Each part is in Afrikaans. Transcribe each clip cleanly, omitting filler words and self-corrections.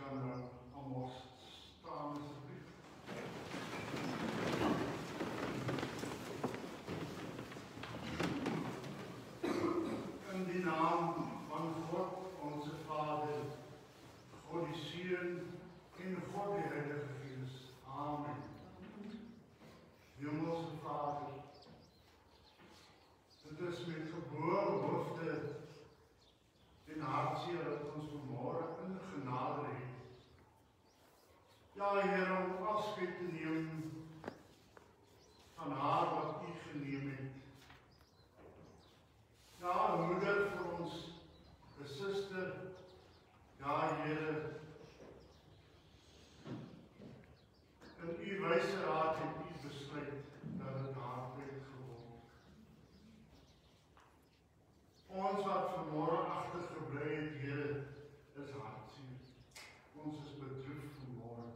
kan allemaal staan asseblief. In die naam van God, onze Vader, God die Seun en God die Heilige Gees. Amen. Hemelse Vader, dit is met geboorde hoofde en hartseer dat ons vanmorgen in genade het. Ja, Heer, om afskeid te neem van haar wat U geneem het. Ja, een moeder vir ons, een suster, ja, Heer, in U wyse raad het U besluit dat het haar tyd geword. Ons wat vanmorgen agtergebly het, Here, is hartseer. Ons is bedroef vanmorgen.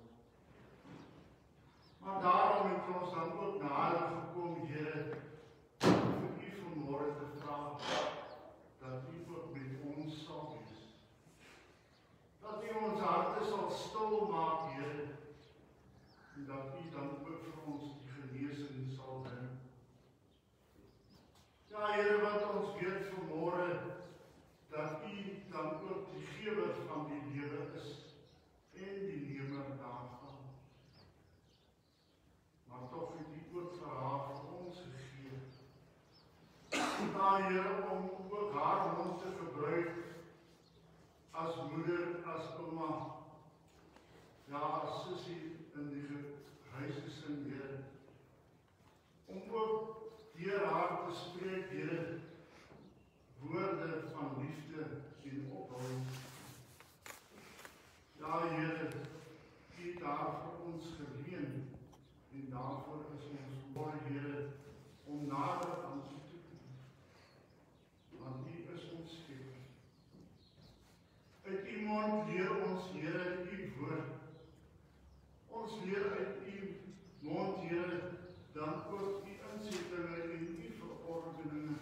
Maar daarom het ons dan ook nader gekom, Here, vir U vanmorgen te vraag, dat U ook met ons sal wees. Dat U ons harte sal stil maak, Here, en dat U dan ook vir ons die genesing sal bring. Ja, Here, wat ons weet vanmorgen, dat U dan ook die gewer van die lewe is, en die nemer daarvan. Maar toch het U ook vir haar vir ons gegee. Ja, Here, om ook haar mond te gebruik, as moeder, as ouma, ja, as sussie in die huisgesin, Here, om ook deur haar te spreek, Here, woorde van liefde en opbou. Ja, Here, U het daar vir ons geleen, en daarvoor is ons môre, Here, om nader aan U te kom. Want U is ons Skepper. Uit U mond leer ons, Here, U woord. Ons leer uit U mond, Here, dan ook U insettinge en U verordeninge.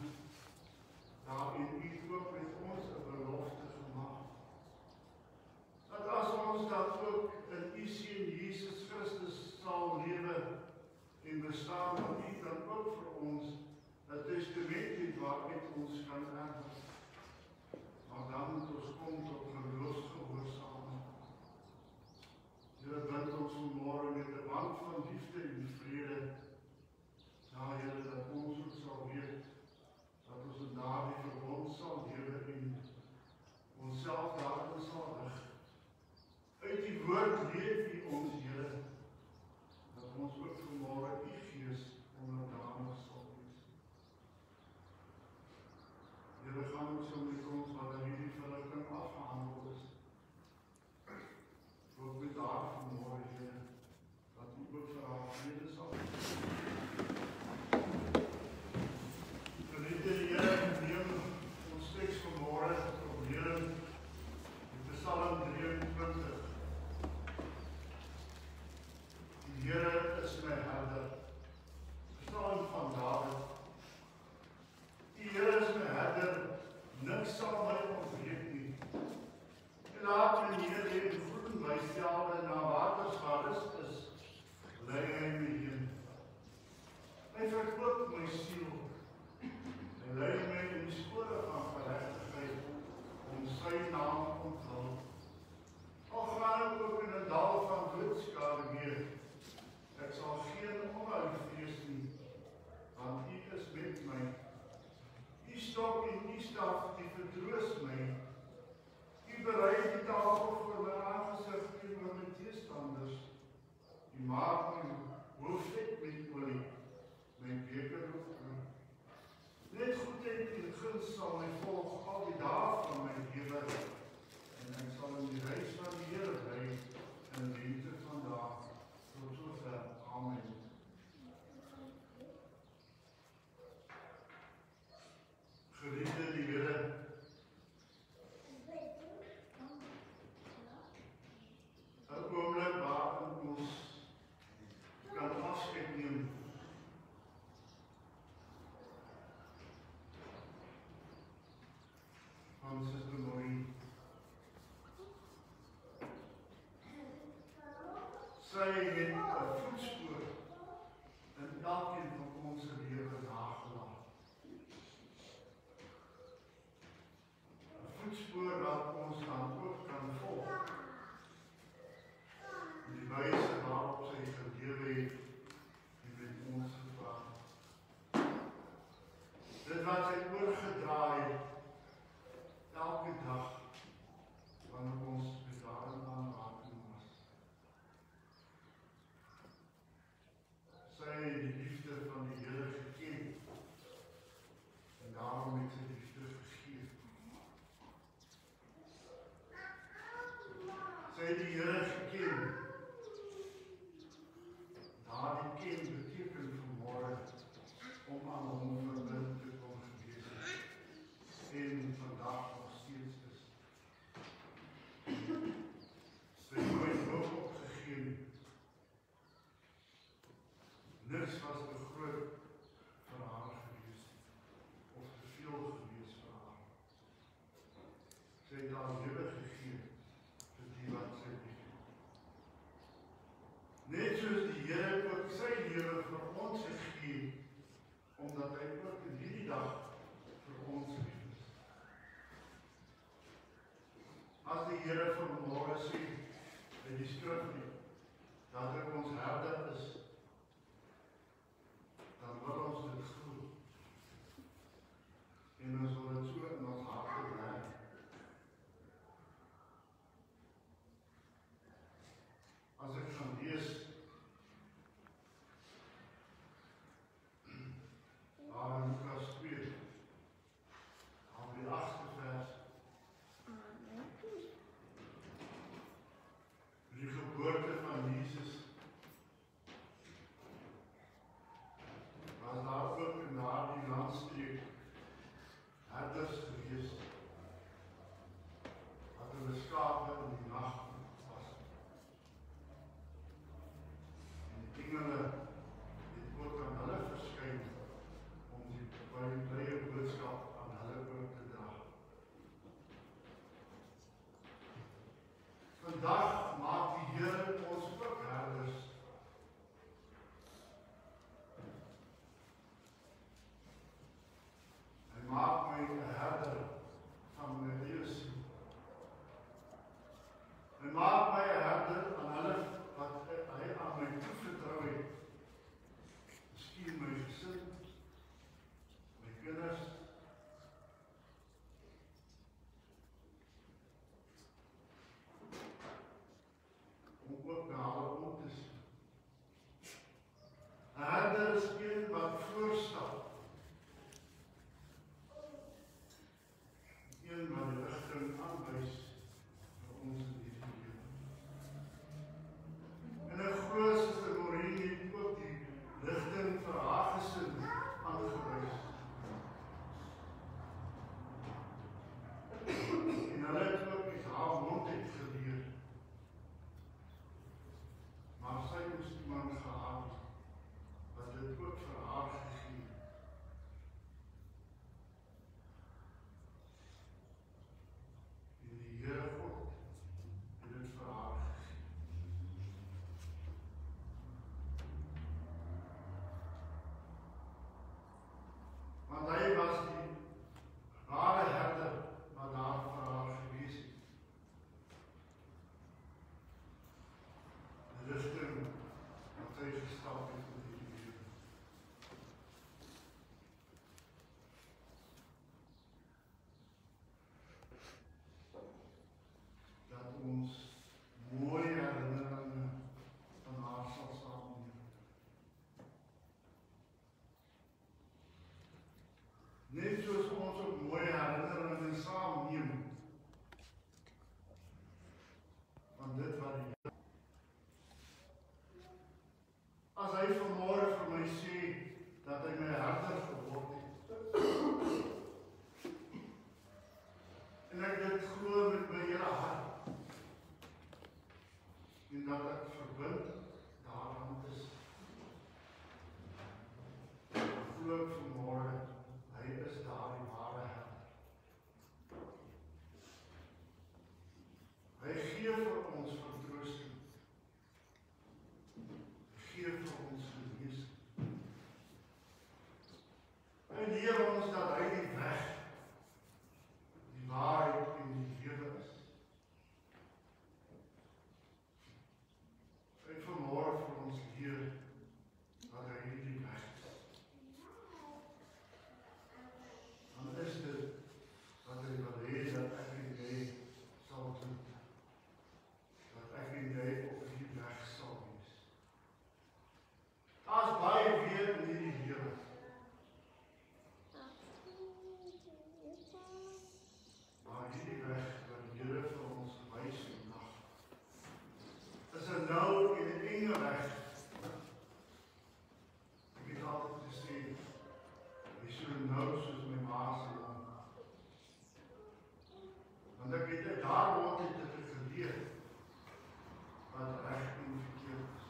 Ja, en U ook met ons 'n belofte gemaak. Dat as ons dat ook in U Seun Jesus Christus sal lewe en bestaan, dat U dan ook vir ons 'n testament het waaruit ons kan erf. Maar dan moet ons kom tot geloofsgehoorsaamheid. Here, bind ons vanmorgen met 'n band van liefde en vrede. Ja, Here, dat ons ook sal weet, dat ons in daardie verbond sal lewe en onsself daarin sal rig. Uit die woord leer U ons, Here, dat ons ook vanmorgen U Gees onderdanig sal wees. Here, gaan ons so met ons wat in hierdie verligting afgehandel is. Ook met haar vanmorgen, Here, dat U ook vir haar vrede sal wees. Geliefde Here, neem ons teks vanmorgen op lering in Psalm 23. Die Here is my herder, Psalm van Dawid. Die Here is my herder, niks sal my ontbreek nie. En laat my neer lê in groen weivelde na waters waar rus is, lei hy my heen. Hy verkoop my siel. Hy lei my in die spore van geregtigheid, om sy naam onthul. Al gaan ek ook in 'n dal van doodskade weer, ek sal geen onheil vrees nie, want U is met my. U stok en U staf, U vertroos my. U berei die tafel voor my aangesig teenoor my teestanders. U maak my hoofd met olie, my beker oor. Net goedheid en guns sal my volg al die dae van my lewe, en ek sal in die huis van die Here bly in lengte van dae tot sover. Amen. Geliefde die Here, een oomblik waarin ons kan afskeid neem Sy het 'n voetspoor in elkeen van ons se lewe nagelaat. 'n Voetspoor wat ons dan ook kan volg. Die wyse waarop sy gelewe het, die met ons gepraat. Dit wat sy oorgedra het, elke dag, wanneer ons met daarin aanraking was. Sy het die liefde van die Here geken, en daarom het sy liefde gegee. Sy het die Here geken. Daardie ken beteken vanmôre om aan hom verbind te kon gewees het, en vandag nog steeds is. Sy het nooit hoop opgegee nie. Niks was te groot vir haar gewees, of te veel gewees vir haar. Sy het haar lewe gegee vir die wat sy liefhet. Net soos die Here ook sy lewe vir ons gegee, omdat hy ook in hierdie dag vir ons lief is. As die Here vanmôre sê in die skrif nie, dat hy ons herder is, dan wil ons dit glo. En ons wil dit so in ons harte bly. As ek gaan lees, daar in Lukas 2, aan die 8ste vers, die geboorte van Jesus, was daar ook in daardie landstreek herders gewees, wat hulle skape in die nag was. En die engele het ook aan hulle verskyn om die blye boodskap aan hulle ook te dra. Vandag maak die Here ons ook herders. Hy maak my 'n herder van my eie siel. Hy maak my 'n herder aan hulle wat hy aan my toevertrou het. Miskien my gesin, my kinders, om ook na hulle om te sien. 'n Herder is een wat voorstap. Een wat die rigting aanwys vir ons in die lewe. En 'n groot suster Maureen het ook die rigting vir haar gesin aangewys. En hulle het ook uit haar mond uit geleer. Maar sy moes iemand gehad wat dit ook vir haar gegee het. En die Here God het dit vir haar gegee. Want hy was die ware herder wat daar vir haar gewees het. Die rigting wat sy gestap het in die lewe. Dat ons mooie herinneringe van haar sal saamneem. Net soos ons ook mooie herinneringe saamneem van dit wat die Here. As hy vanmôre vir my sê dat hy my herder geword het, en ek dit glo met my hele hart, en dat ek verbind daaraan is, glo ek vanmôre, hy is daardie ware herder. Hy gee vir ons vertroosting. reg. Ek het altyd gesê, hy so nou soos my ma se hom. Want ek het daar rond het ek geleer wat reg en verkeerd is.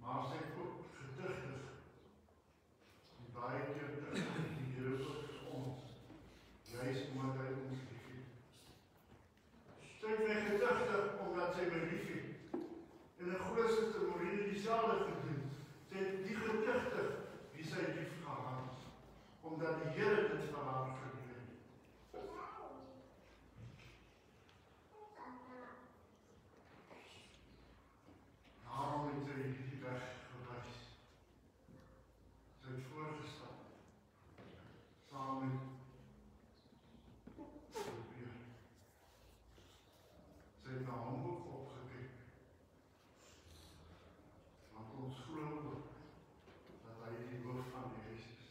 Maar sy het ook gedigtig, die baie keer digtig die Here ook vir ons, juist omdat hy ons liefhet. Sy het my gedigtig omdat sy my liefhet. En 'n groot suster Morine dieselfde gedoen. Sy het die gedigtig wie sy lief gehad, omdat die Here dit vir haar gedoen het. Daarom het sy die weg gewys. Sy het voorgestap, saam met Probeer. Sy het na hom ook opgekyk. Want ons glo ook dat hy die hoof van die huis is.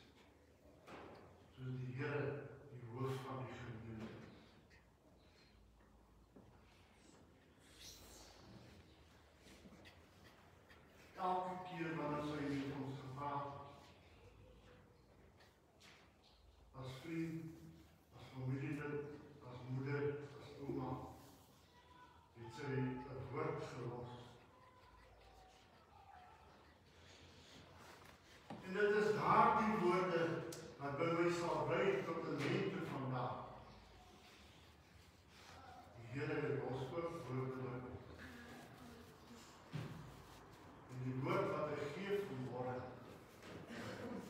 Soos die Here die hoof van die gemeente is. Elke keer wanneer sy met ons gepraat het, as vriend, as familielid, as moeder, as ouma, het sy 'n woord gelos. En dit is daardie woorde wat by my sal bly tot 'n lente vandag. Die Here het ons ook woordelik. En die woord wat hy gee vanmôre,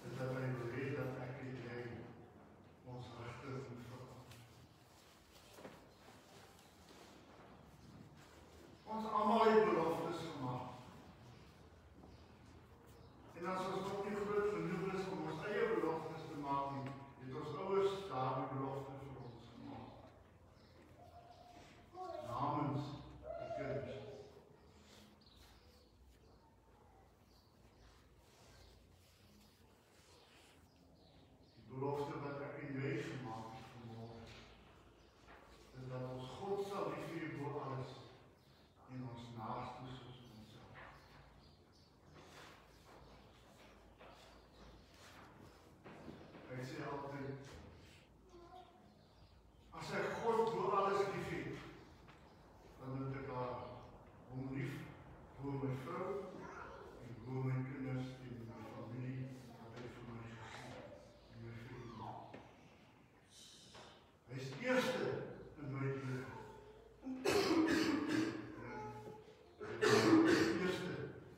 is dat hy wil hê dat ek en jy ons rigting moet verander. Ons almal het beloftes gemaak. En as ons nog nie groot genoeg is om ons eie beloftes te maak nie, het ons ouers daardie belofte vir ons gemaak. Namens die kinders. Die belofte wat ek en jy gemaak het vanmôre, is dat ons God sal lief hê bo alles en ons naaste soos onsself. Hy sê altyd, as ek God bo alles lief het, dan moet ek hom lief bo my vrou en bo my kinders en my familie wat hy vir my gegee het, en my vriende. Hy is eerste in my lewe. Eerste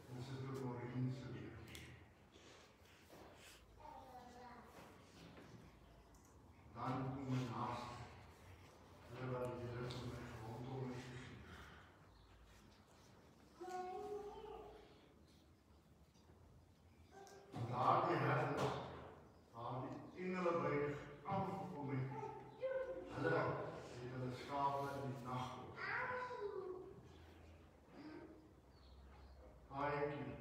in Suster Morine se lewe. Dan kom my naaste, hulle wat die Here vir my rondom my gegee. En daardie herders, daardie engele buig aan om my. Hulle het hulle skape in die nag opgepas. Baie keer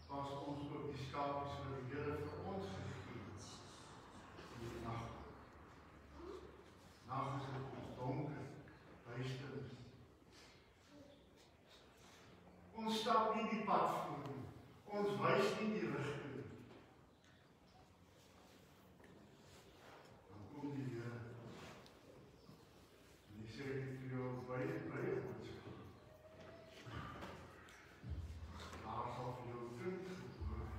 pas ons ook die skapies wat die Here vir ons gegee het in die nag. Nag is dit ons donker, duisternis. Ons stap nie die pad voor nie. Ons wys nie die rigting nie. Dan kom die Here en hy sê vir jou baie boodskap. Daar sal vir jou kind gebore word.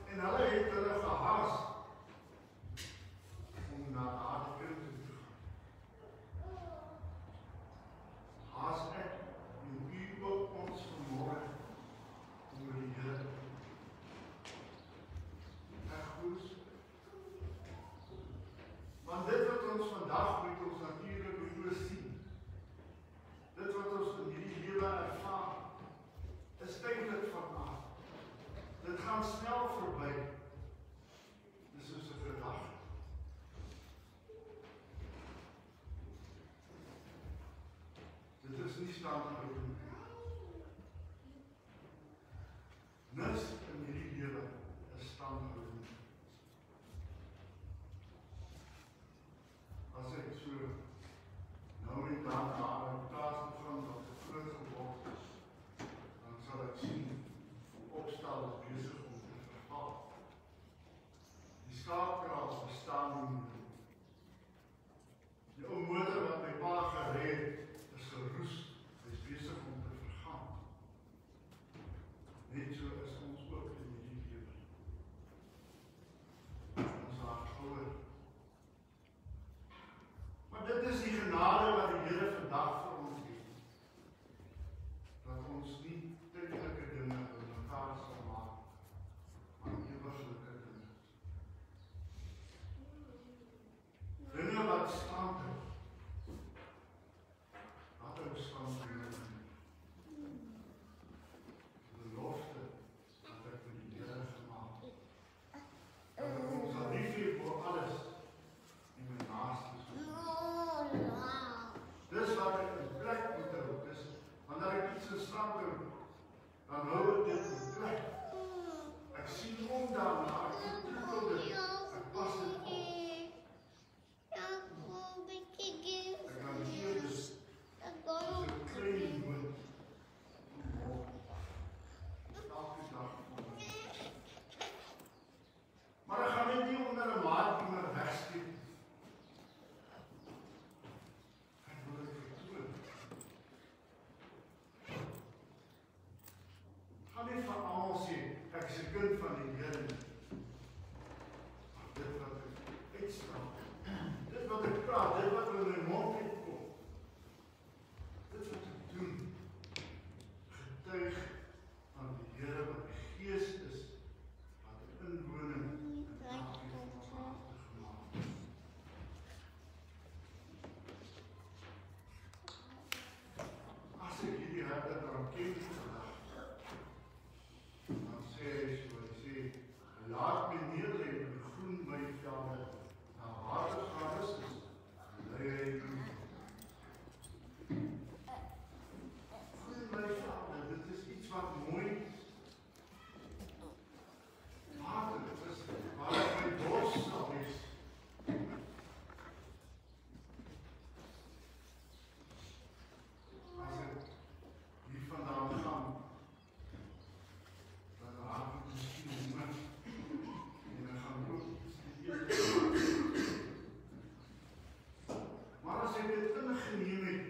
En hulle het hulle gehaas om na daardie kind te gaan. Haas ek en u ook ons vanmôre oor die Here. Ek groet. Want dit wat ons vandag met ons natuurlike oë sien, dit wat ons in hierdie lewe ervaar, is eintlik van aard. Dit gaan snel verby. Dis soos 'n gedagte. Dit is nie standhoudend. Niks in hierdie lewe is standhoudend. As praat, dit wat in my mond uitkom. Dit wat ek doen, getuig van die Here wat die Gees is, wat 'n inwoning in elkeen van ons harte gemaak het. As ek hierdie harte daarom ken vandag, dan sê hy so, hy sê, laat my neerlê in groen weivelde, na water gaan rus is, lei hy groen weivelde, dit is iets wat mooi is. Water, dit is waar my bos sal wees. As ek hier vandaan gaan, dan raak ek miskien honger, en ek gaan ook iets te eet. Maar as ek dit ingeneem het,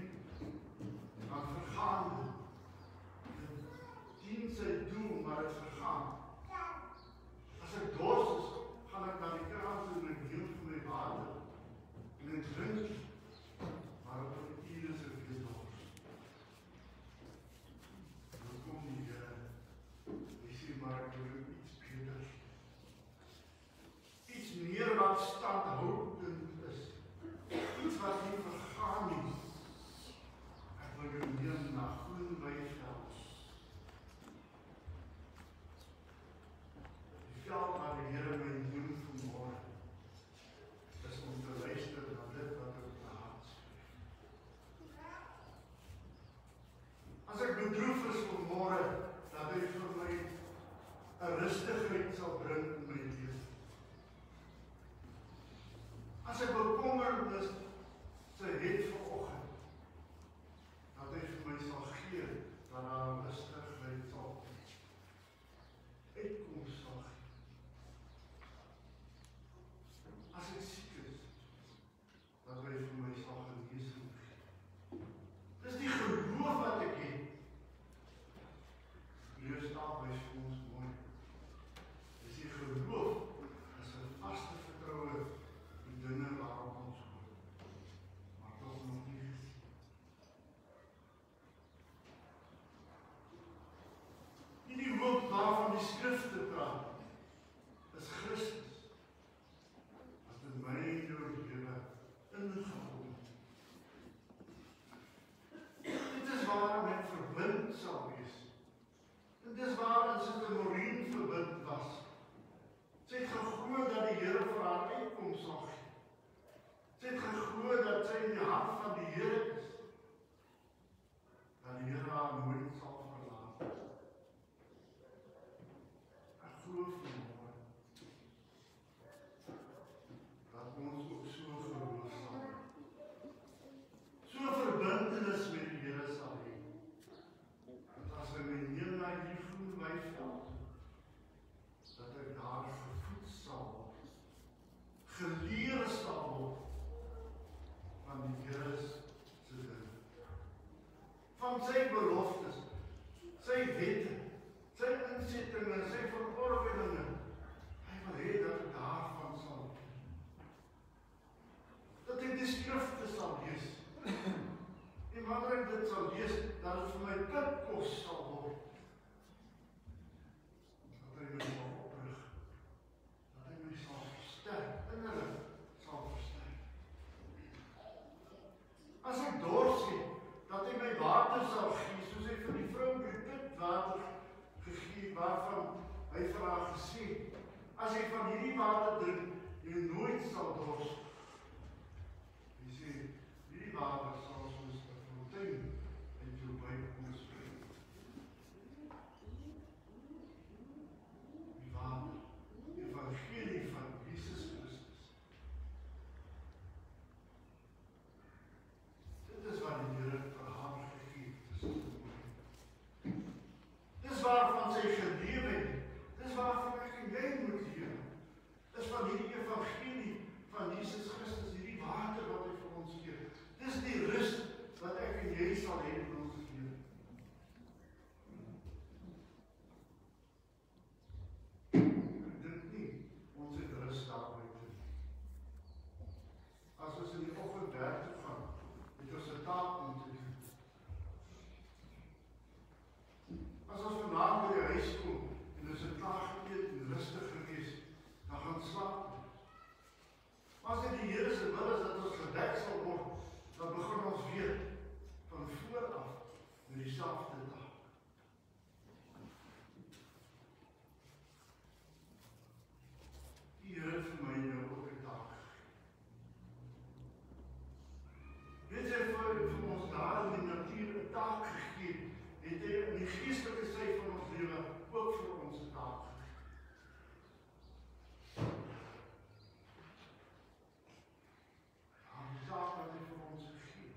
dan vergaan dit. Dit dien sy doel, maar dit vergaan. As ek dors is, gaan ek na die kraan toe en ek neem vir my water. En ek drink, maar op 'n uur is ek weer dors. Dan kom die Here, hy sê, maar ek wil iets beter. Iets meer wat standhoudend is. Iets wat nie vergaan nie. Ek wil jou neem na groen weiveld. Die veld waar die Here my neem vanmôre, is om te luister na dit wat ek op my hart skryf. As ek bedroef is vanmôre, dat hy vir my 'n rustigheid sal bring in my lewe. As ek bekommernis sy het vanoggend, dat hy vir my sal gee, dat daar 'n rustigheid sal uitkoms sal gee. As ek siek is, dat hy vir my sal genesing gee. Dis die geloof wat ek het. Hier staan by ons mooi. Dis die geloof, is 'n vaste vertroue in dinge waarop ons hoop, maar tog nog nie gesien. Die hoop waarvan die Skrifte praat, is Christus, wat in my en jou lewe ingekom het. Dit is waarom ek verbind sal wees. Dit is waarin sy te Maureen verbind was. Sy het geglo dat die Here vir haar uitkoms sal gee. Sy het geglo dat sy in die hand van die Here is. Dat die Here haar nooit sal verlaat. Ek glo vanmôre dat ons ook so geloof sal hê. So verbintenis met die Here sal hê. Dat as hy my neem na die groen weiveld, dat ek daar gevoed sal word, geleer sal word van die Here se dinge, van sy beloftes, sy wette, sy insettinge, sy verordeninge. Hy wil hê dat ek daarvan sal leef. Dat ek die Skrifte sal lees. En wanneer ek dit sal lees, dat het vir my kindkos sal word. Dat hy my sal oprig. Dat hy my sal versterk, innerlik sal versterk. As ek dors het, dat hy my water sal gee, soos hy vir die vrou by dit water gegee, waarvan hy vir haar gesê, as jy van hierdie water drink, jy nooit sal dors. Hy sê, hierdie water sal soos 'n fontein uit jou buik kom spring. Die water, die evangelie van Jesus Christus. Dit is wat die Here vir haar gegee het. Dis waarvan sy gelewe het. Dis waarvan ek en jy moet lewe. Dis van hierdie evangelie van Jesus vir ons daar in die natuur 'n taak gegee, het hy in die geestelike sy van ons lewe ook vir ons 'n taak gegee. Die taak wat hy vir ons gegee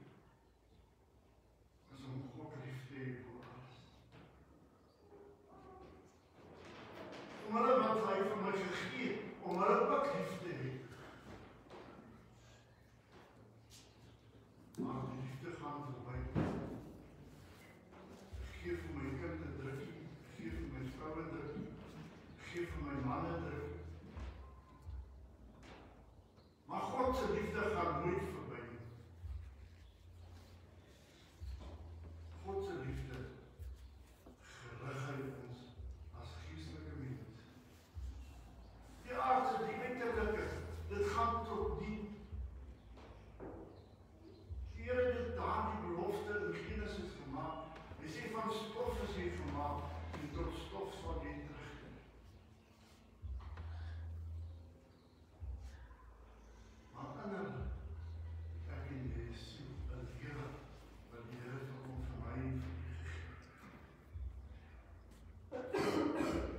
is om God lief te hê voor alles. Om hulle wat hy vir my gegee, om hulle ook lief te hê. Maar die liefde gaan verby. Geef vir my kind 'n drukkie, geef vir my vrou 'n drukkie, geef vir my man 'n drukkie. Maar God se liefde gaan nooit verby nie. God se liefde gerig hy ons as geestelike mens. Die aardse, die uiterlike, dit gaan tot die Here het daardie belofte in Genesis gemaak. Hy sê van stof is jy gemaak en tot stof sal jy terugkeer. Maar innerlik, ek en jy sien 'n lewe wat die Here vir ons vir my en vir u gegee.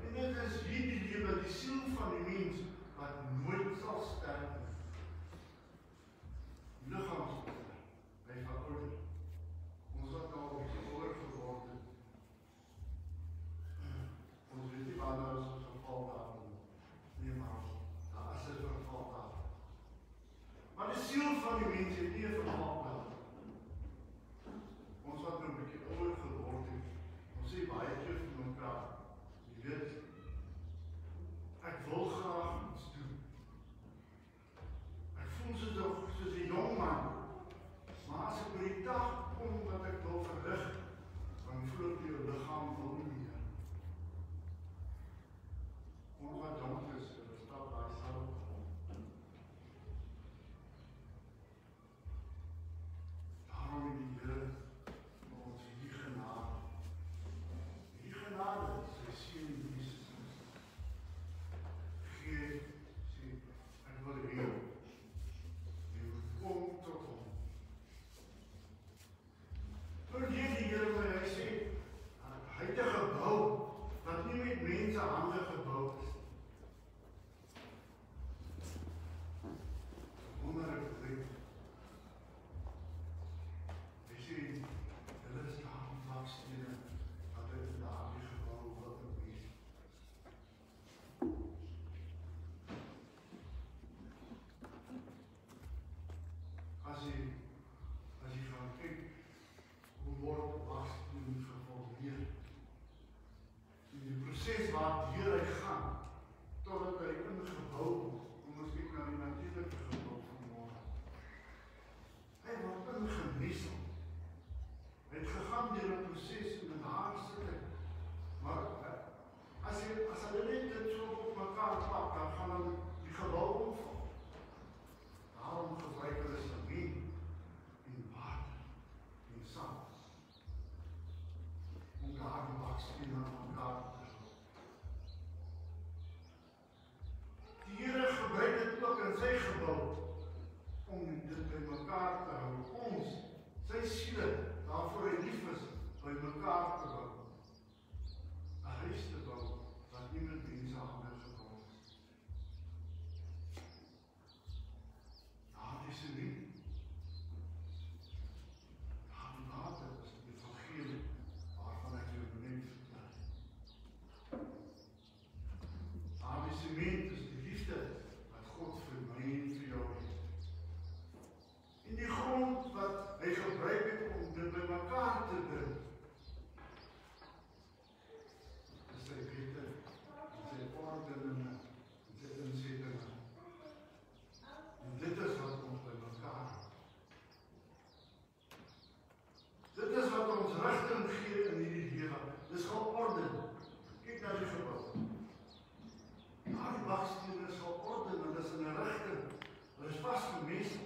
En dit is hierdie lewe, die siel van die mens wat nooit sal sterf nie. Die liggaam sal sterf. Hy verouder. Ons wat nou 'n bietjie ouer geword het. Ons weet nie waar daar is 'n geval daarvan. Nee, maar daar is 'n verval daar. Maar die siel van die mens het nie 'n verval daar. Ons wat nou 'n bietjie ouer geword het. Ons sê baie keer vir mekaar. Jy weet, ek wil graag iets doen. Ek voel soos 'n jong man. Maar as ek by die dag kom wat ek wil verrig, dan voel ek jou liggaam wil nie meer. Ons wat jonk is, hulle stap daai sal. Daarom het die Here vir ons hierdie genade. Hierdie genade, sy seun Jesus Christus. Gee, sê, ek wil hê, jy moet kom tot hom. Toen leer die Here my, hy sê, hy het 'n gebou wat nie met mense hande gebou is. Wonderlik ding. Hy sê, hulle is daar om vakstene wat hy in daardie gebou wil wees. As jy gaan kyk, hoe word waksteen geformeer? En die proses waardeur hy gaan, totdat hy ingebou word, om ons kyk na die natuurlike gebou van môre. Hy word ingemessel. Hy het gegaan deur 'n proses en daar sit hy. Maar as hulle net dit so op mekaar pak, dan gaan hulle die gebou omval. Daarom gebruik hulle sement en water en sand. Om daardie bakstene aan mekaar te hou. Die Here gebruik dit ook in sy gebou, om dit by mekaar te hou. Ons, sy siele, waarvoor hy lief is, by mekaar te hou. 'n huis te bou, wat nie met mense hande gebou is. Daardie sement, daardie water is die evangelie, waarvan ek jou net vertel. Daardie sement is die liefde wat God vir my en vir jou het. En die grond wat hy gebruik het om dit by mekaar te bring, is sy wette, sy ordeninge, sy insettinge. En dit is wat ons by mekaar hou. Dit is wat ons rigting gee in hierdie lewe. Dis georden. Kyk na die gebou. Die bakstene is georden, en dis in 'n rigting. Hulle is vasgemesel.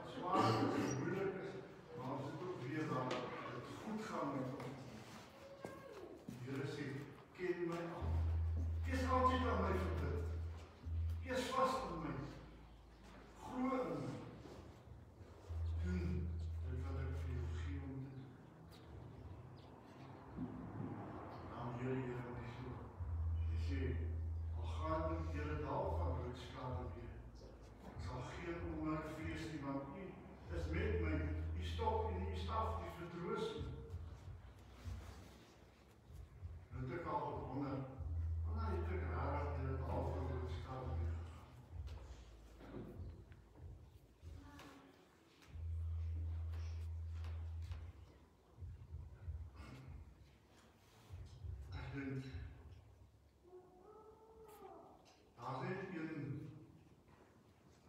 dit zwaar is, dit moeilijk is, maar ons het ook weer dat het goed gaan met ons. Die Here sê, ken my al. Wees altyd aan my verbind. Wees vast in my. Glo in my. Doen dit wat ek vir jou gee om te doen. Nou Here, jy sê, al gaan die hele dag van roodskade weer. Ek sal geen oomblik vrees nie, want U is met my. U stok en U staf, U vertroos my. Het ek al gewonder, wanneer het ek rarig die hele dag van roodskade weer gegaan? Ek dink, daar is net een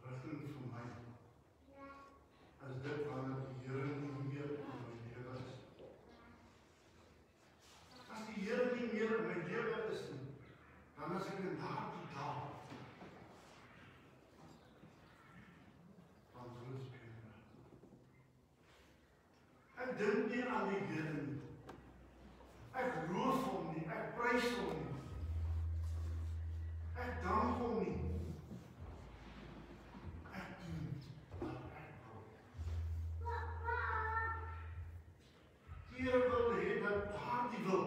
rigting vir my, as dit wanneer die Here nie meer in my lewe is. As die Here nie meer in my lewe is nie, dan is ek in daardie dag van doodsbene. Ek dink nie aan die Here nie. Ek loof hom nie, ek prys hom nie. Ek dank hom nie. Ek doen wat ek wil. Die Here wil hê dat daardie wil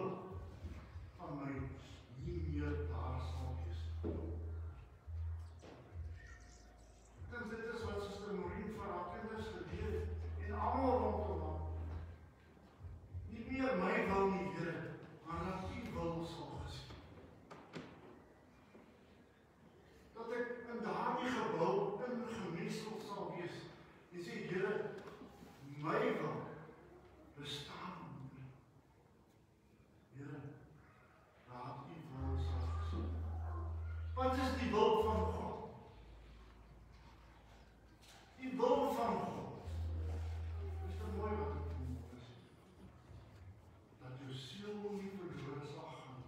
van my nie meer daar sal wees. Dan dit is wat Suster Maureen vir haar kinders geleer het en almal rondom haar. Nie meer my wil nie, Here, maar dat U wil sal geskied. Dat ek in daardie gebou ingemesel sal wees. En sê, Here, my wil bestaan nie. Here, laat U wil sal geskied. Wat is die wil van God? Die wil van God. Is dit mooi wat ek doen is? Dat jou siel nie verlore sal gaan.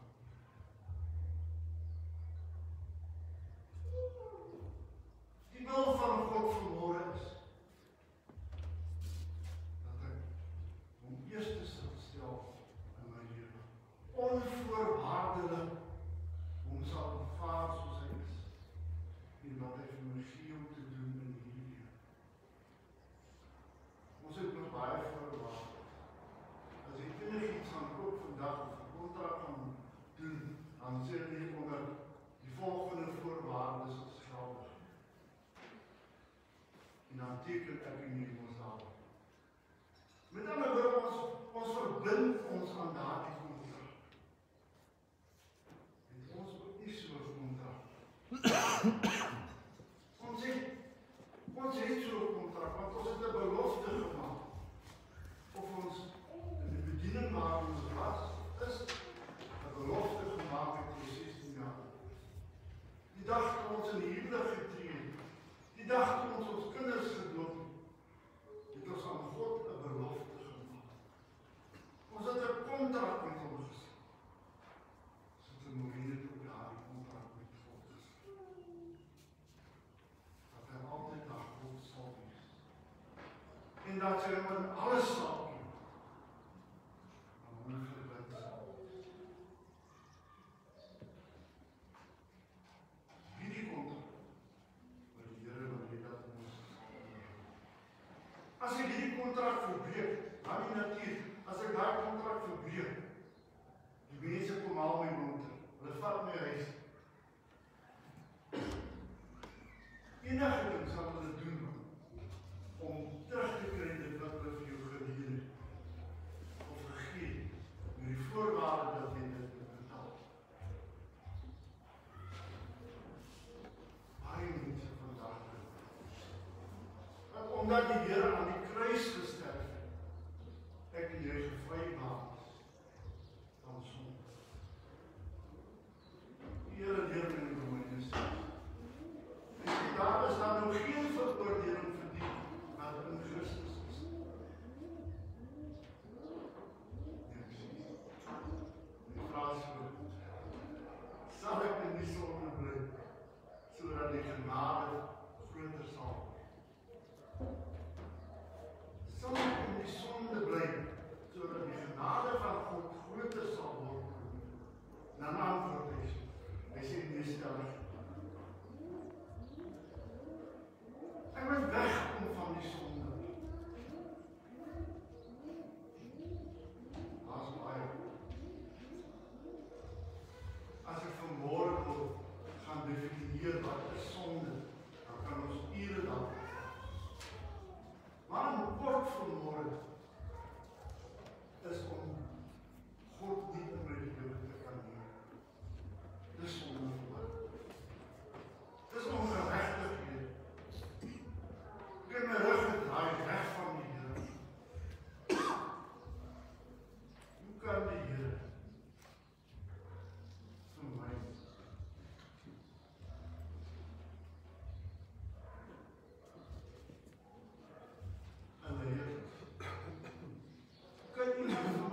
Die wil van God vanmôre is dat ek hom eerste sal stel in my lewe. Onvoorwaardelik hom sal aanvaar soos hy is en wat hy vir my gee om te doen in hierdie lewe. Ons het nog baie voorwaardes. As jy enigiets gaan koop vandag of 'n kontrak gaan doen, dan sê jy onder die volgende voorwaardes is geldig. En dan teken ek nie ons daar. Met ander woorde, ons verbind ons aan daardie kontrak. En ons moet nie so 'n kontrak. Ons het so 'n kontrak, want ons het 'n belofte gemaak. Of ons in die bediening waar ons was, is 'n belofte gemaak met 16 jaar. Die dag toe ons in die huwelik getree het, die dag toe ons kinders gedoop het ons aan God 'n belofte gemaak. Ons het 'n kontrak met hom gesluit. Suster Maureen het ook daardie kontrak met God gesluit. Dat hy altyd na God sal wees. En dat sy hom in alles sal ken. Maar hom verbind sal wees. Hierdie kontrak, maar die Here wil hê dat ons sal onderhou. As ek hierdie kontrak verbreek, dan die natuur, as ek daai kontrak verbreek, die mense kom haal my monter, hulle vat my huis. Enige ding sal hulle doen om terug te kry dit wat hulle vir jou geleer het of gegee het, met die voorwaarde dat jy dit moet betaal. Baie mense vandag dat omdat die Here aan die kruis gesterf het, ek en jy gevrymaak is van sonde. Die Here leer my in Romeine 6. Daar is dan nou geen veroordeling vir die wat in Christus is. Ja, precies. Die vraag is so, sal ek in die sonde bly, sodat die genade groter sal word?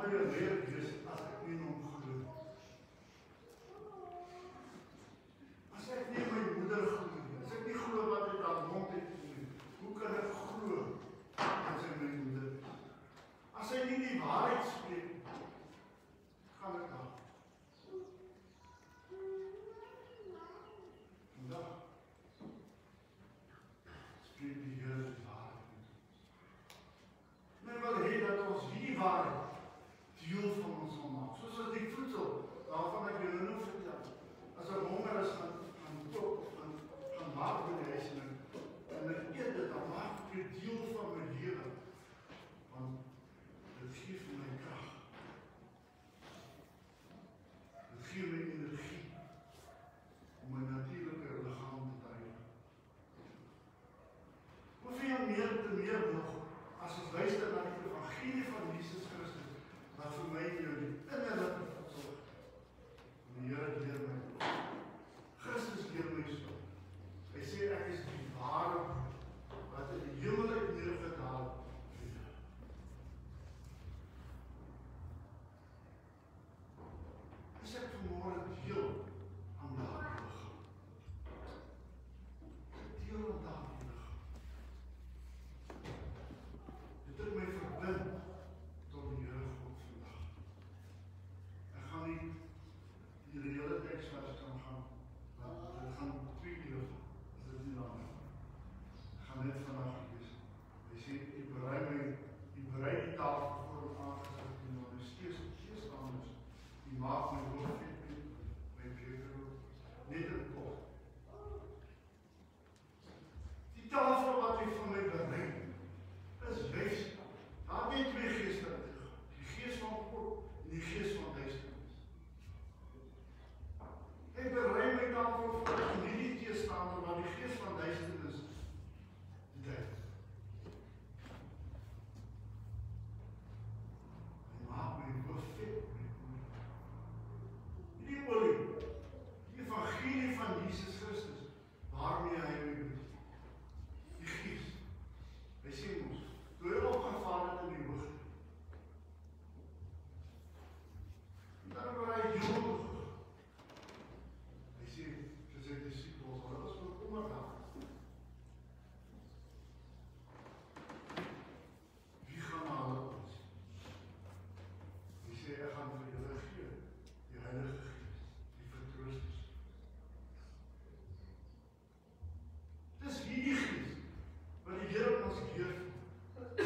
wil jou leer wees as ek nie in hom glo. As ek nie my moeder glo, as ek nie glo wat uit haar mond uitkom, hoe kan ek glo dat sy my moeder is? As sy nie die waarheid spreek, gaan ek daar. Vandag spreek die Here die waarheid. Men wil hê dat ons hierdie waarheid deel van ons sal maak. Soos as die voedsel, waarvan ek julle nou vertel. As ek honger is, gaan kook, gaan maak by die huis en ek eet dit, dan maak ek dit deel van my lewe. Want dit gee vir my krag. Dit gee my energie om my natuurlike liggaam te dryf. Hoeveel meer te meer nog as ons luister na die evangelie van Jesus Christus, wat vir my en jou die innerlike voedsel is. Die Here leer my. Christus leer my so. Hy sê ek is die ware wat in die hemel uit neergedaal het. As ek vanmôre deel aan daardie liggaam. Deel aan daardie liggaam. Dit het my verbind tot die Here God vandag. Ek gaan nie die hele teksvers kan gaan. Dit gaan 2 uur, as dit nie lang is. Ek gaan net vandag lees. Hy sê, ek berei die tafel voor hom aangesit en nou steeds anders. Die maak my hoofd vet met my beker net in kop. Die tafel wat hy van my berei, is juist, daar het 2 geeste uitgegaan. Die gees van God en die gees van duisternis. Hy berei my tafel voor ek nie die teestander, maar die gees van duisternis die duivel. Hy maak my hoofd vet met olie. Die olie, die evangelie van Jesus Christus, waarmee hy my doet. Die gees. Hy sê ons, toe hy opgevaar het in die hoogte. En dan word hy jolig. Hy sê, vir sy disciples, hulle was bekommerd daar. Wie gaan na hulle ons? Hy sê, ek gaan vir julle gee, die Heilige Gees, die vertroosters. Dis hierdie Gees, wat die Here ons gee. Hy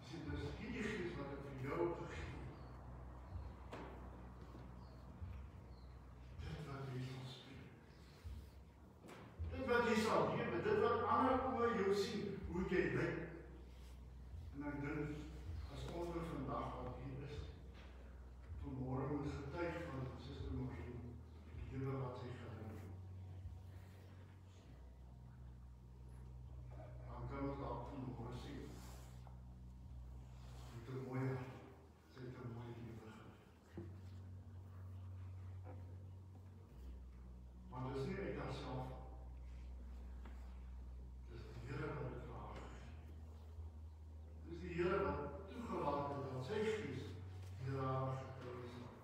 sê, dis hierdie Gees wat ek vir jou gegee. Dit wat jy sal spreek. Dit wat jy sal lewe, dit wat ander oor jou sien, hoe jy lyk. En ek dink, as ons vandag wat hier is, vanmôre moet getuig van Suster Marie, die lewe wat sy geleef het. Dan kan ons dalk vanmôre sien. Sy het 'n mooi hart, sy het 'n mooi lewe geleef. Maar dit is nie uit haarself. Dis die Here wat dit vir haar gegee. Dis die Here wat toegelaat het dat sy gees deur haar gekruis het.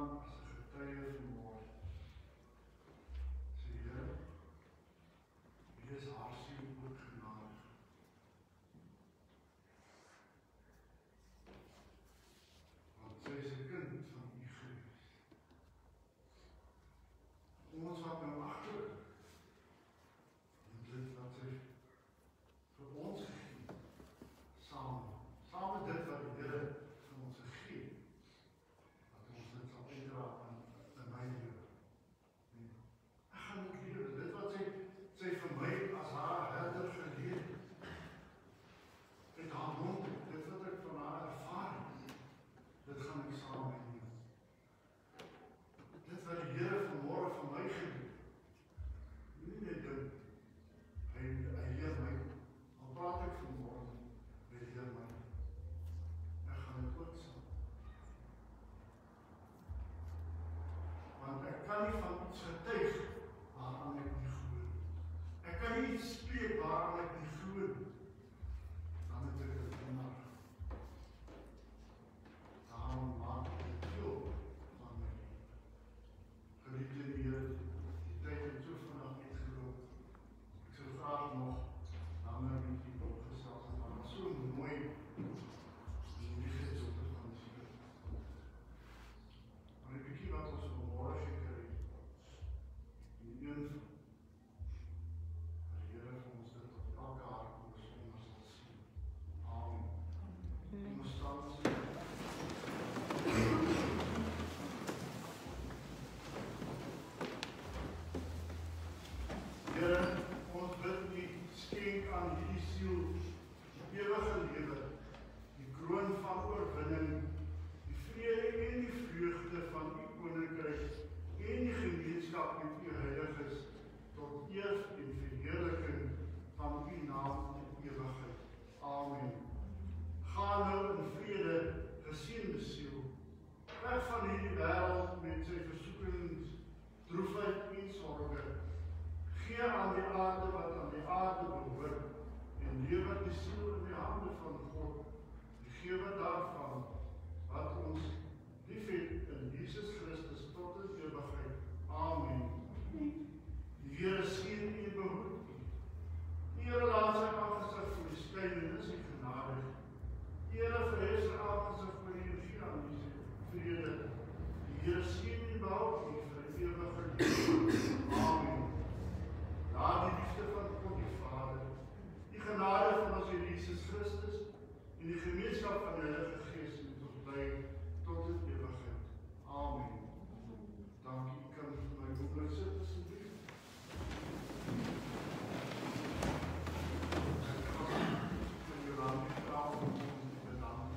staan as 'n getuie vanmôre. Sê Here, U is haar siel ook genadig. Want sy is 'n kind van U gewees. Ons wat nou agter en dit wat sy vir ons gegee, saam met dit wat die Here vir ons gegee, dat ons dit sal uitdra in my lewe. Nee. Ek gaan dit lewe, dit wat sy vir my as haar herder geleer het, uit haar mond, dit wat ek van haar ervaar het, dit gaan ek saam met neem. Dit wat die Here vanmôre vir my gedoen het, nie net dink, hy leer my, al praat ek vanmôre, hy leer my. Ek gaan dit ook saam. Want ek kan nie van iets getuig waaraan ek nie glo nie. Ek kan nie iets spreek waaraan ek nie glo nie. Dan het ek dit immer. Daarom maak ek dit deel van my leven. Geliefde Here, die tyd het so vinnig uitgeloop. Ek sou graag nog langer met u opgesels het, maar so mooi die gedeelte van die skrif. Maar 'n bietjie wat ons vanmôre gekry het, die een van die Here vir ons dit op elke hart besonder sal sien. Amen. Ons staan Here, ons bid U skenk aan hierdie siel die ewige lewe, die kroon van oorwinning, die vrede en die vreugde van U koninkryk en die gemeenskap met U heiliges tot eer en verheerliking van U naam in ewigheid. Amen. Ga nou in vrede, geseënde siel, weg van hierdie wêreld met sy versoekings, droefheid en sorge. Gee aan die aarde wat aan die aarde behoort en lewer die siel in die hande van God, die gewer daarvan, wat ons liefhet in Jesus Christus tot in ewigheid. Amen. Die Here seën en behoed u. Die Here laat sy aangesig voor u skyn en is u genadig. Die Here verhef sy aangesig voor u en gee aan u vrede. Die Here seën en behou u vir ewige lewe. Amen. Na die liefde van God die Vader, die genade van ons Here Jesus Christus en die gemeenskap van die Heilige Gees met ons bly tot in ewigheid. Amen. Dankie, u kan vir my boek sit asseblief. Ek gaan vir Jolande vra om te bedank.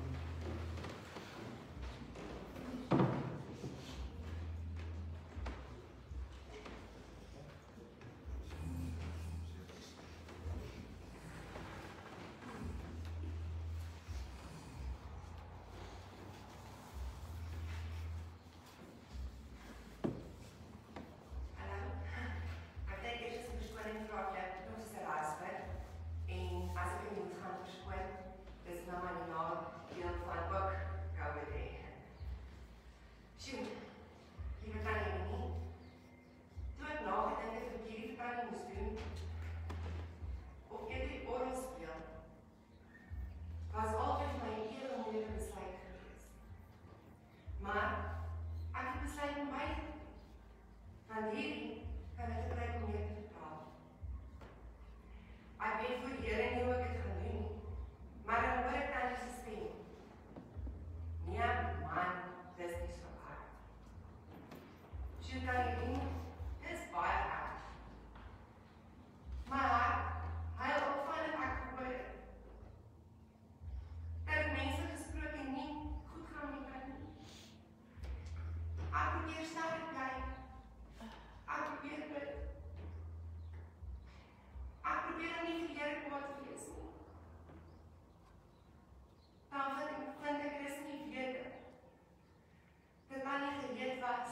Dit aan nie gereed was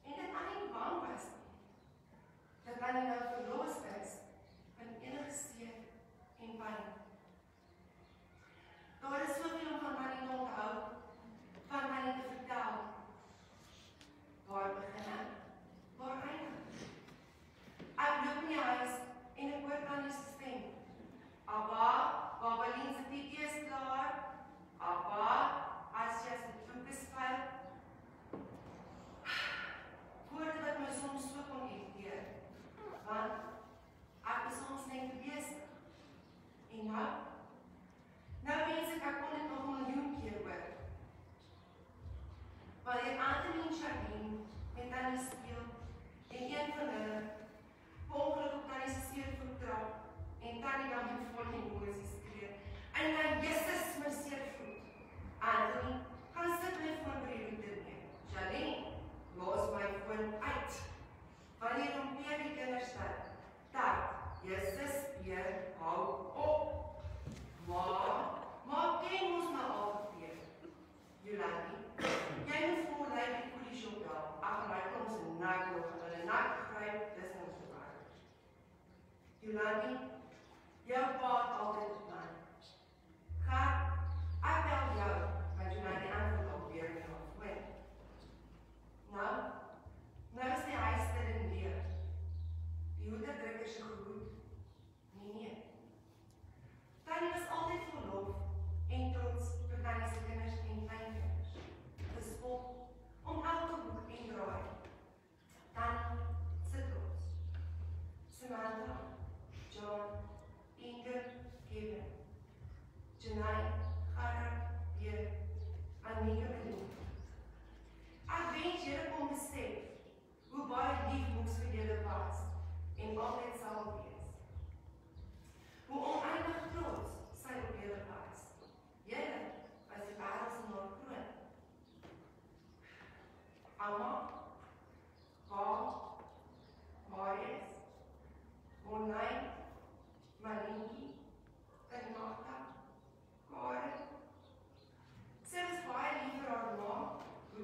en dit aan nie bang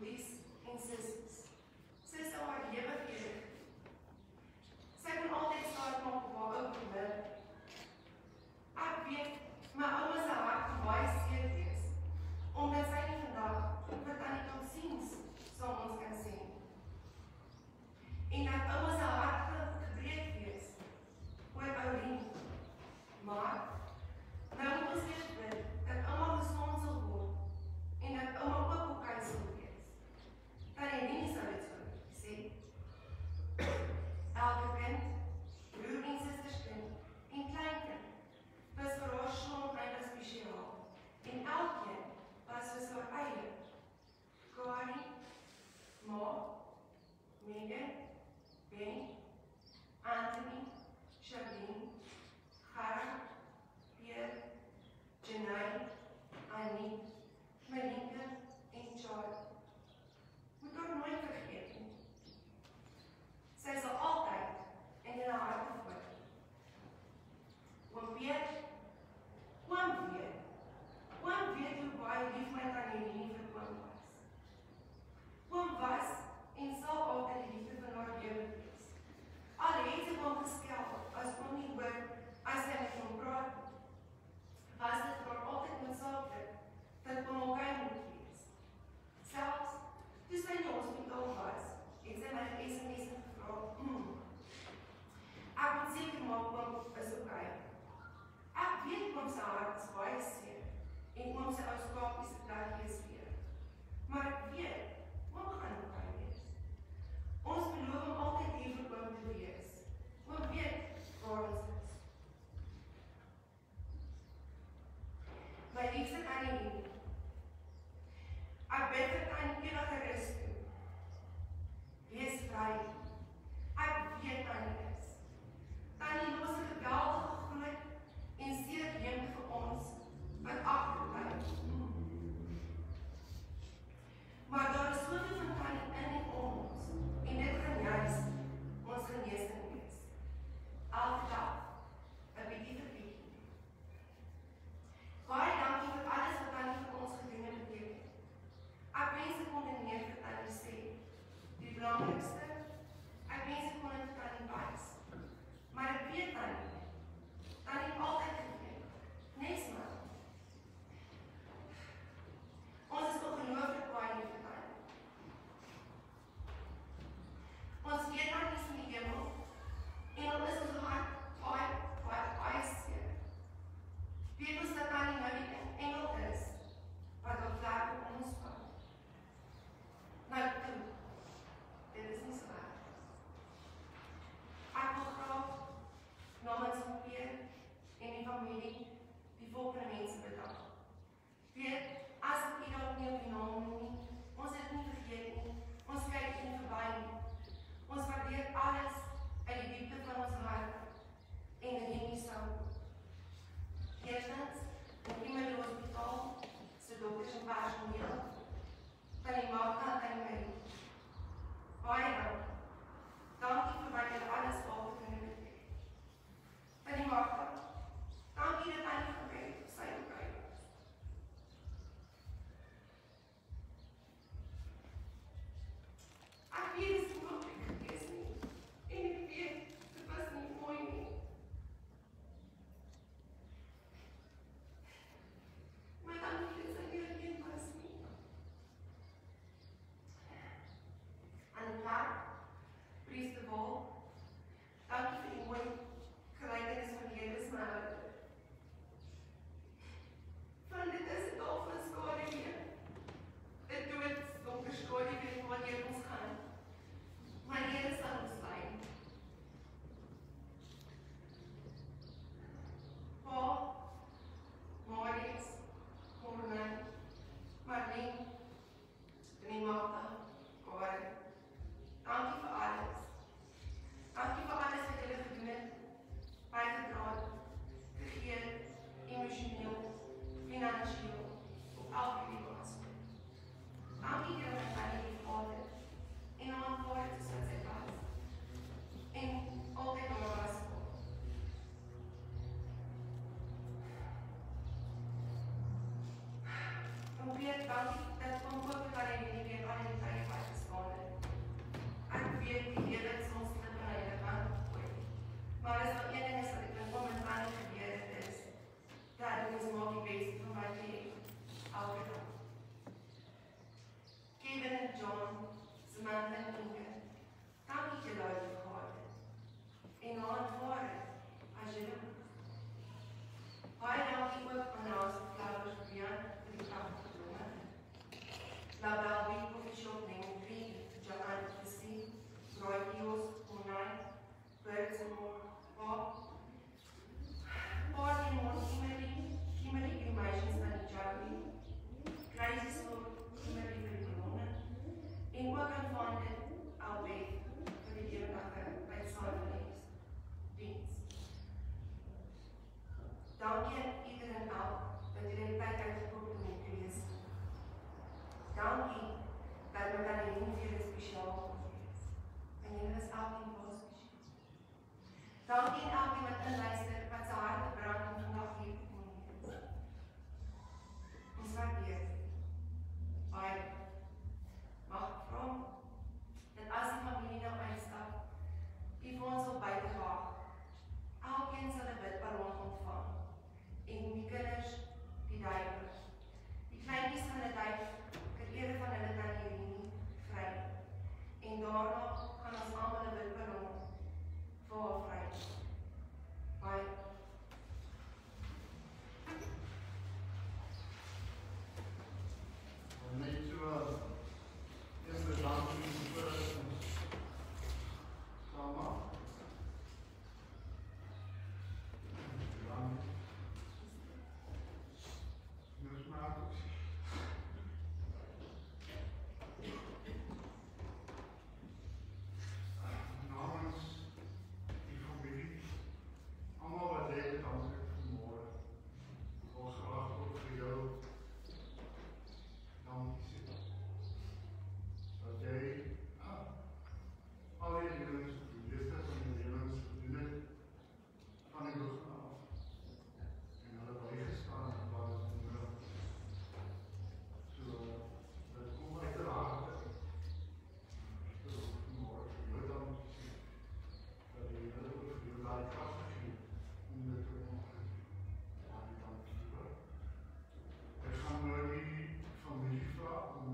boeties en sissies. Sy sal haar lewe gee. Sy kon altyd staat maak op haar ou geluk. Ek weet, my ouma se hart kan baie seer wees, omdat sy nie vandag wat Tannie Katsiens sal ons kan sien. En dat ouma se hart gebreek wees oor Oulien. Maar nou moet ons weer bid dat ouma gesond sal word en dat ouma ook oké sal wees. Tannie Lenie sal dit so sê. Elke kind, broer en susterskind en kleinkind was vir haar so baie spesiaal. En elkeen was vir sy eie. Kari, Ma, Megan, Ben, Anthony, Charlene, Gerard, Pierre, Janai, Annie, Melinda en Charlie. Moet haar nooit vergeet nie. Sy sal altyd in julle harte voel. Oom weet hoe baie lief my Tannie Lenie vir oom was. Oom was en sal altyd die liefde van haar lewe wees. Al het sy oom geskel as oom nie hoor as sy met hom praat, was dit vir haar altyd noodsaaklik dat oom okay moet wees. Selfs toe sy in die hospitaal was, het sy my SMS gevra, ek moet seker maak oom is okay. Ek weet oom se hart is baie seer en oom se ou skapies se plek is weer. Maar ek weet, oom gaan okay wees. Ons beloof om altyd hier vir oom te wees. Oom weet waar ons is. My liefste Tannie Lenie, ek bid vir Tannie ewige rus toe. Wees vry. Ek weet Tannie is. Tannie los 'n geweldige groot en seer leemte vir ons wat agterbly. Maar daar is soveel van Tannie in en om ons en dit gaan juis ons genesing wees. Elke dag 'n bietjie vir bietjie. Baie dankie vir alles wat Tannie vir ons gedoen het beteken. Ek wens ek kon dit meer vir Tannie sê. Die belangrikste, ek wens ek kon dit vir Tannie wys. Maar ek weet Tannie het altyd geweet. Nes maar. Ons is ongelooflik baie lief vir Tannie. Ons weet Tannie is in die hemel en al is ons hart baie seer. Weet ons dat Tannie nou die engel is wat op plek op ons vat. Nou toe, dit is nie so erg. Ek wil graag namens my Pierre en die familie die volgende mense bedank. Weet, as ek nie dalk nie op die naam noem nie, ons het nie vergeet nie, ons kyk nie verby nie. Ons waardeer alles uit die diepte van ons hart en in die sou. Eerstens, in die hospitaal, se dokters en personeel, Tannie Magda en Tannie Marie. Baie dankie. Dankie vir wat julle alles algedoen het. Tannie Magda, dankie dat Tannie gebeur het op sy okay was. Ek weet dit is nie maklik gewees nie. En ek weet, dit was nie mooi nie. Maar dankie dat sy nie alleen was nie. Aan die plek, Priester Wol, dankie vir die mooi gelykenis van Jezus my ouder. Van dit is het al van skade weer. Dit dood, donker skade weer wanneer ons gaan. Maar Here sal ons lei. Paul, Marius, Morgan, Marlene, Tannie Magda, Karen, dankie vir alles. Dankie vir alles wat julle gedoen het, bygedra het, gegee, emosioneel, finansieel, op elke lewe aspek. Dankie dat my Tannie liefgehad het en aanvaar het soos wat sy was. En altyd daar was vir ons. Dankie dat kom ook vir Tannie Lenie weer aan die en Inge, dankie dat jy daai lief gehad het. En aanvaar het, as jy dit moet. Baie dankie ook aan Raas Flowers Brian vir die pragtige blomme. Label Week Coffee Shop Nemo 3, Johan Christie, Roy Kiosk, Online, Birds and More, Party Mon Kimberly Cremations van die Jowie, Crazy Soul, Kimberly vir die ballonne, en ook aan dit Albert vir die lewendige uitsaamelingsdiens. Dankie aan ieder en elk dat jy die tyd uitgekoop het om hier te wees. Dankie dat my dan die vir julle spesiaal kon wees. En julle is elkeen baie spesiaal. Dankie aan elkeen wat inluister, wat sy harte brand om vandag hier te kom wees. Ons waardeer baie. Mag ek vra dat as die familie nou uitstap, die vir ons op buite wag. Elkeen sal 'n bidballon ontvang. En die kinders, die duiwers. Die kleintjies van die duif, ter ere van hulle tannie Irene, vry. En daarna gaan ons almal 'n bidballon vir haar vry. Baie. Net so een bedanking vir ons Sama. Namens die familie, allemaal wat jy het aansik vanmorgen, ek wil graag ook vir jou dankie sê. Dat jy al die lewens leeftijd van die lewens gedoen het van die begin af. En hulle bygestaan het wat is nodig. So, dit kom uit die harte. Dat is vanmorgen vir jou dankie sê. Dat jy hulle ook vir jou daai kracht gegeen om dit te maken. Ja, die dankie hoor. Ek gaan nou die familie vraag om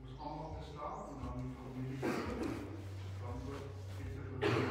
ons allemaal te staan en dan die familie verantwoord het te bedoel.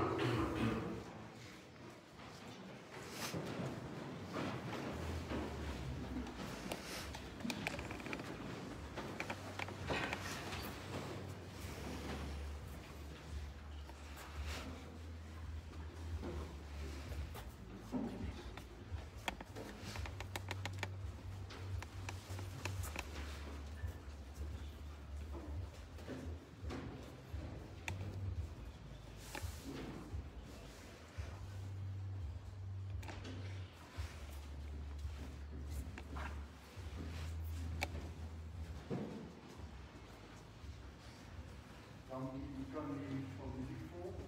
Dan kan die familie volgen.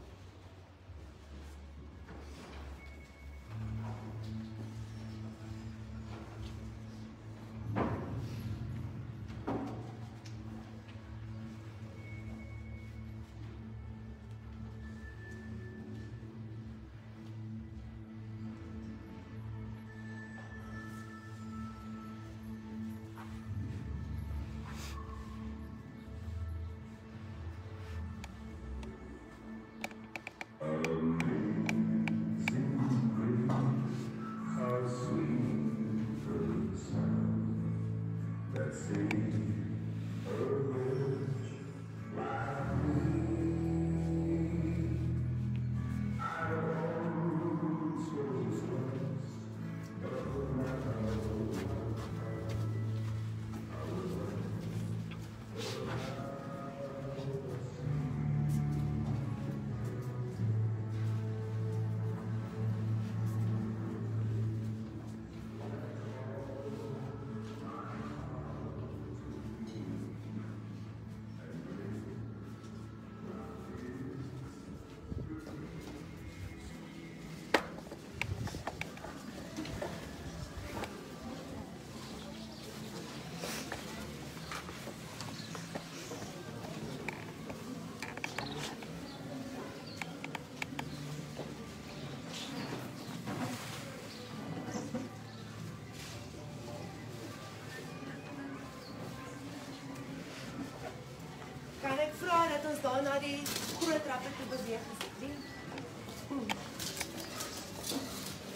Kan ek vra dat ons daar na die groot trappe toe beweeg asseblief?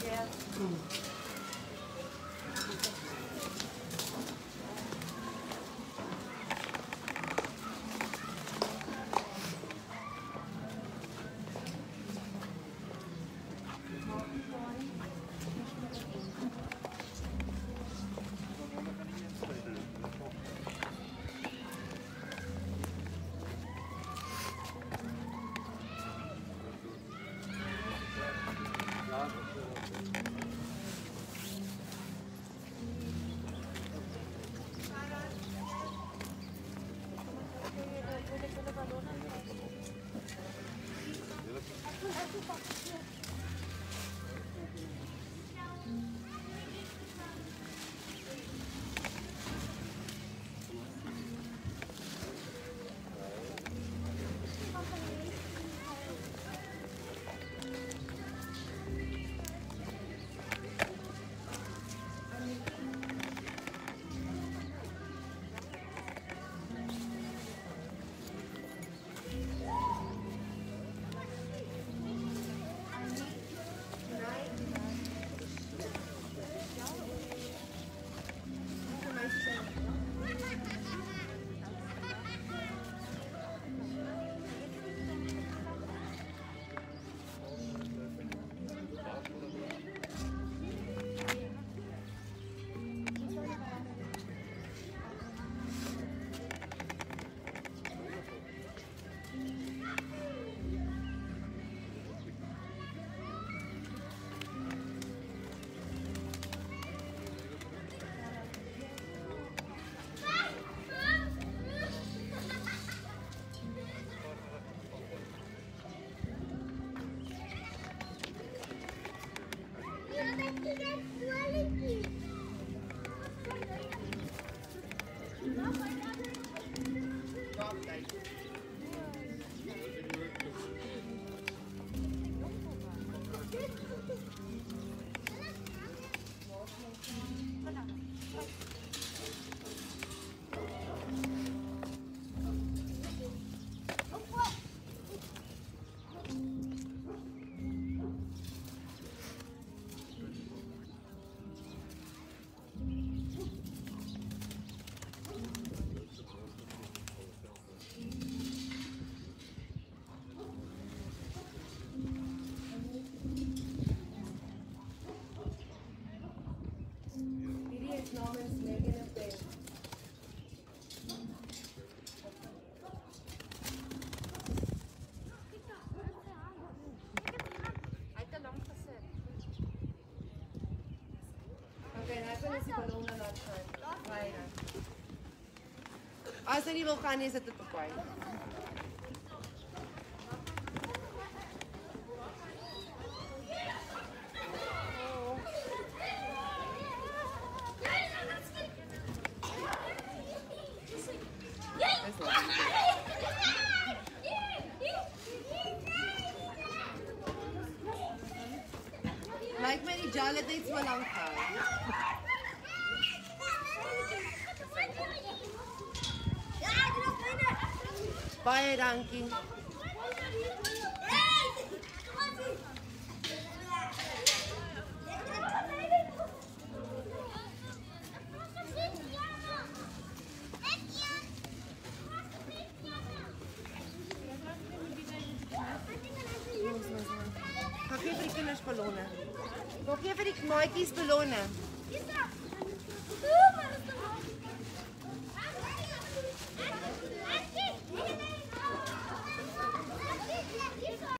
Ja. As hy nie wil gaan nie, is dit op pad. Lyk my die gel het net so lank gehou. Baie dankie. Ga gee vir die kinders ballonne. Ga gee vir die maatjies ballonne.